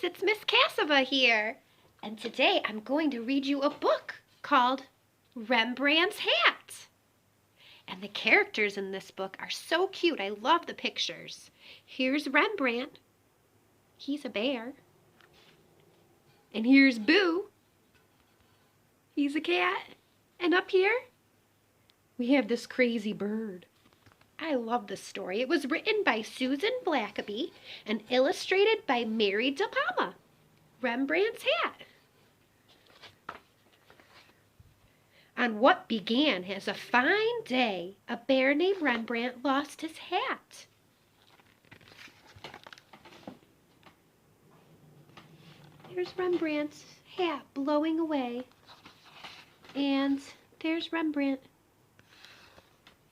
it's Miss Cassava here. And today I'm going to read you a book called Rembrandt's Hat. And the characters in this book are so cute. I love the pictures. Here's Rembrandt. He's a bear. And here's Boo. He's a cat. And up here, we have this crazy bird. I love this story. It was written by Susan Blackaby and illustrated by Newell DePalma. Rembrandt's Hat. On what began as a fine day, a bear named Rembrandt lost his hat. There's Rembrandt's hat blowing away. And there's Rembrandt.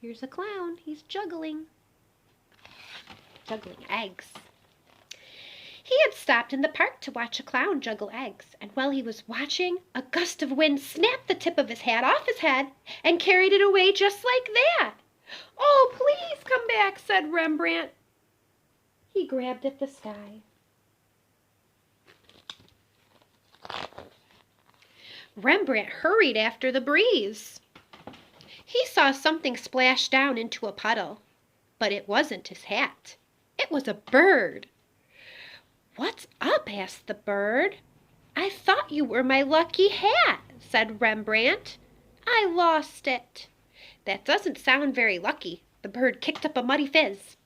Here's a clown. He's juggling eggs. He had stopped in the park to watch a clown juggle eggs, and while he was watching, a gust of wind snapped the tip of his hat off his head and carried it away just like that. "Oh, please come back," said Rembrandt. He grabbed at the sky. Rembrandt hurried after the breeze. He saw something splash down into a puddle, but it wasn't his hat. It was a bird. "What's up?" asked the bird. "I thought you were my lucky hat," said Rembrandt. "I lost it." "That doesn't sound very lucky." The bird kicked up a muddy fizz.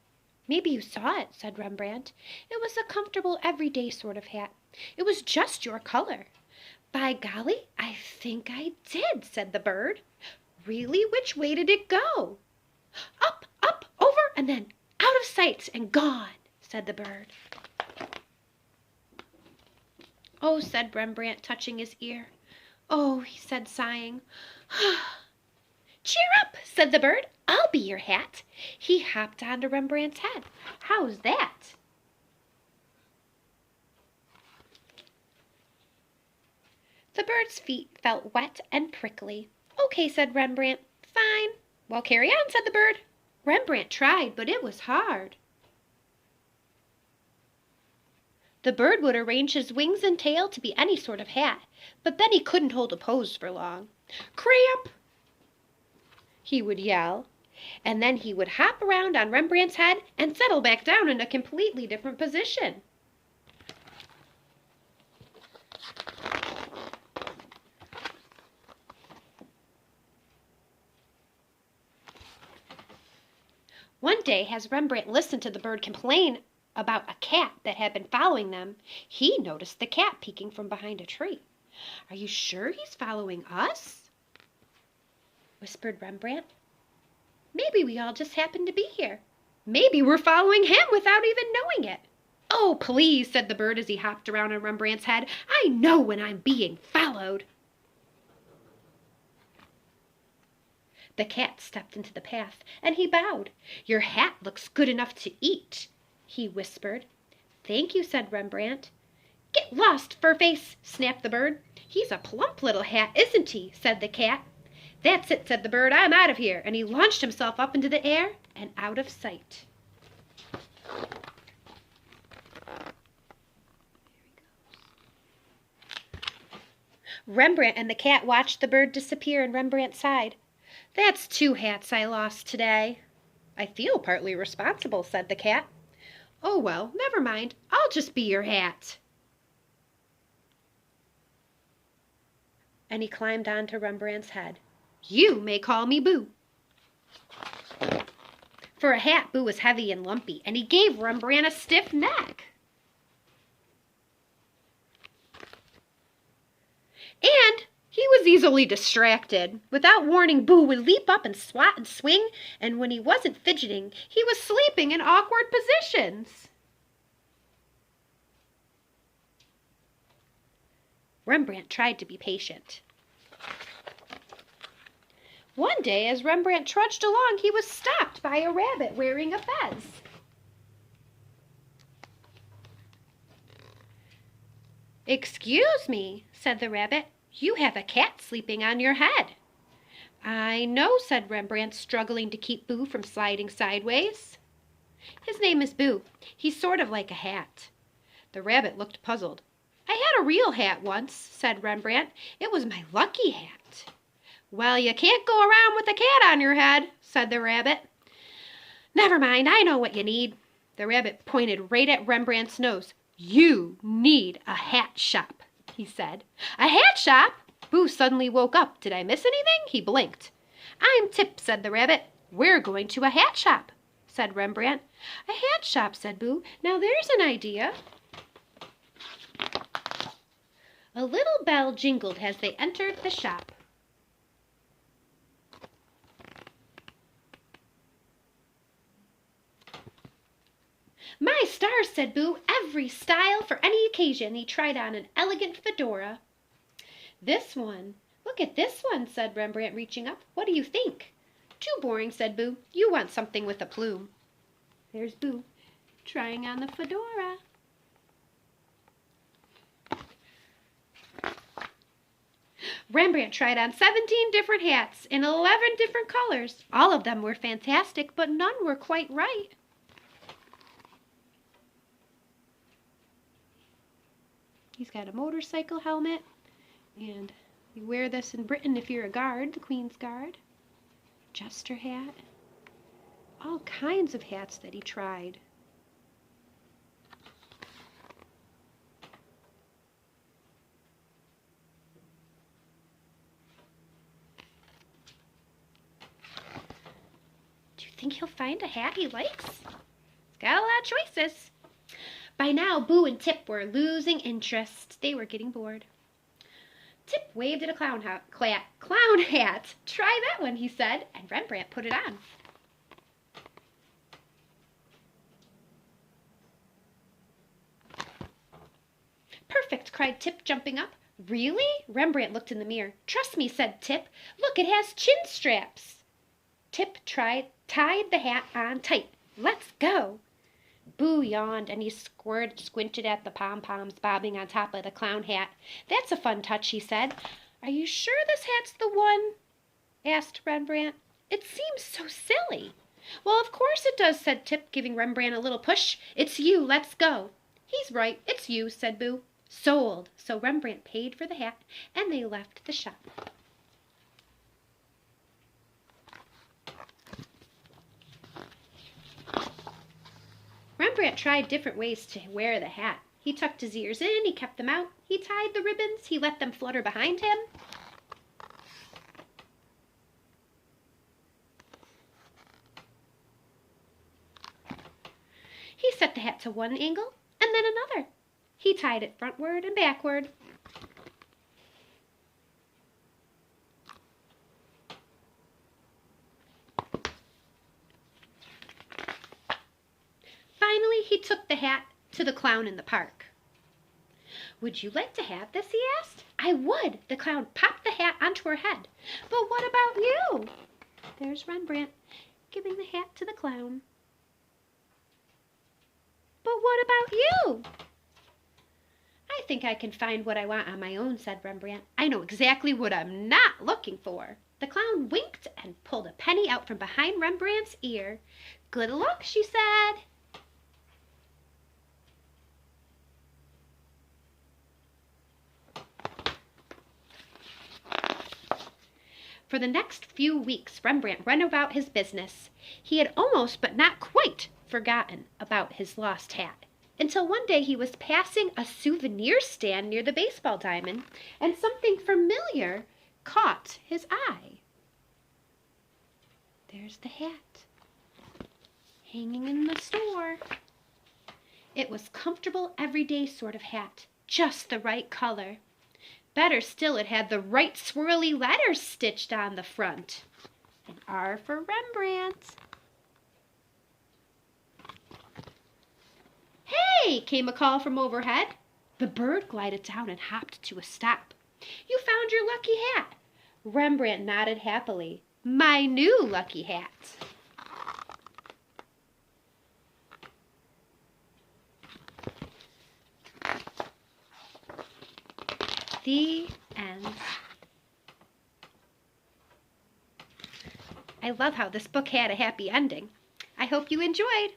"Maybe you saw it," said Rembrandt. "It was a comfortable, everyday sort of hat. It was just your color." "By golly, I think I did," said the bird. "Really? Which way did it go?" "Up, up, over, and then out of sight and gone," said the bird. "Oh," said Rembrandt, touching his ear. "Oh," he said, sighing. "Cheer up," said the bird. "I'll be your hat." He hopped onto Rembrandt's head. "How's that?" The bird's feet felt wet and prickly. "Okay," said Rembrandt. "Fine." "Well, carry on," said the bird. Rembrandt tried, but it was hard. The bird would arrange his wings and tail to be any sort of hat, but then he couldn't hold a pose for long. "Cramp!" he would yell, and then he would hop around on Rembrandt's head and settle back down in a completely different position. One day, as Rembrandt listened to the bird complain about a cat that had been following them, he noticed the cat peeking from behind a tree. "Are you sure he's following us?" whispered Rembrandt. "Maybe we all just happened to be here. Maybe we're following him without even knowing it." "Oh, please," said the bird as he hopped around on Rembrandt's head. "I know when I'm being followed." The cat stepped into the path, and he bowed. "Your hat looks good enough to eat," he whispered. "Thank you," said Rembrandt. "Get lost, Furface," snapped the bird. "He's a plump little hat, isn't he?" said the cat. "That's it," said the bird. "I'm out of here." And he launched himself up into the air and out of sight. Rembrandt and the cat watched the bird disappear, and Rembrandt sighed. "That's 2 hats I lost today." "I feel partly responsible," said the cat. "Oh, well, never mind. I'll just be your hat." And he climbed onto Rembrandt's head. "You may call me Boo." For a hat, Boo was heavy and lumpy, and he gave Rembrandt a stiff neck. And he was easily distracted. Without warning, Boo would leap up and swat and swing, and when he wasn't fidgeting, he was sleeping in awkward positions. Rembrandt tried to be patient. One day, as Rembrandt trudged along, he was stopped by a rabbit wearing a fez. "Excuse me," said the rabbit. "You have a cat sleeping on your head." "I know," said Rembrandt, struggling to keep Boo from sliding sideways. "His name is Boo. He's sort of like a hat." The rabbit looked puzzled. I had a real hat once, said Rembrandt. It was my lucky hat. Well, you can't go around with a cat on your head, said the rabbit. Never mind, I know what you need. The rabbit pointed right at Rembrandt's nose. You need a hat shop, he said. A hat shop? Boo suddenly woke up. Did I miss anything? He blinked. I'm Tip, said the rabbit. We're going to a hat shop, said Rembrandt. A hat shop, said Boo. Now there's an idea. A little bell jingled as they entered the shop. My stars, said Boo, every style for any occasion. He tried on an elegant fedora. This one. Look at this one, said Rembrandt, reaching up. What do you think? Too boring, said Boo. You want something with a plume. There's Boo, trying on the fedora. Rembrandt tried on 17 different hats in 11 different colors. All of them were fantastic, but none were quite right. He's got a motorcycle helmet, and you wear this in Britain if you're a guard, the Queen's Guard. Jester hat. All kinds of hats that he tried. Do you think he'll find a hat he likes? He's got a lot of choices. By now, Boo and Tip were losing interest. They were getting bored. Tip waved at a clown hat. Try that one, he said, and Rembrandt put it on. Perfect, cried Tip, jumping up. Really? Rembrandt looked in the mirror. Trust me, said Tip. Look, it has chin straps. Tip tied the hat on tight. Let's go. Boo yawned, and he squinted at the pom-poms bobbing on top of the clown hat. That's a fun touch, he said. Are you sure this hat's the one? Asked Rembrandt. It seems so silly. Well, of course it does, said Tip, giving Rembrandt a little push. It's you, let's go. He's right, it's you, said Boo. Sold. So Rembrandt paid for the hat, and they left the shop. Rembrandt tried different ways to wear the hat. He tucked his ears in, he kept them out, he tied the ribbons, he let them flutter behind him. He set the hat to one angle and then another. He tied it frontward and backward. Finally, he took the hat to the clown in the park. Would you like to have this, he asked. I would. The clown popped the hat onto her head. But what about you? There's Rembrandt, giving the hat to the clown. But what about you? I think I can find what I want on my own, said Rembrandt. I know exactly what I'm not looking for. The clown winked and pulled a penny out from behind Rembrandt's ear. Good luck, she said. For the next few weeks, Rembrandt went about his business. He had almost, but not quite, forgotten about his lost hat, until one day he was passing a souvenir stand near the baseball diamond, and something familiar caught his eye. There's the hat, hanging in the store. It was comfortable, everyday sort of hat, just the right color. Better still, it had the right swirly letters stitched on the front. An R for Rembrandt. Hey, came a call from overhead. The bird glided down and hopped to a stop. You found your lucky hat. Rembrandt nodded happily. My new lucky hat. The end. I love how this book had a happy ending. I hope you enjoyed.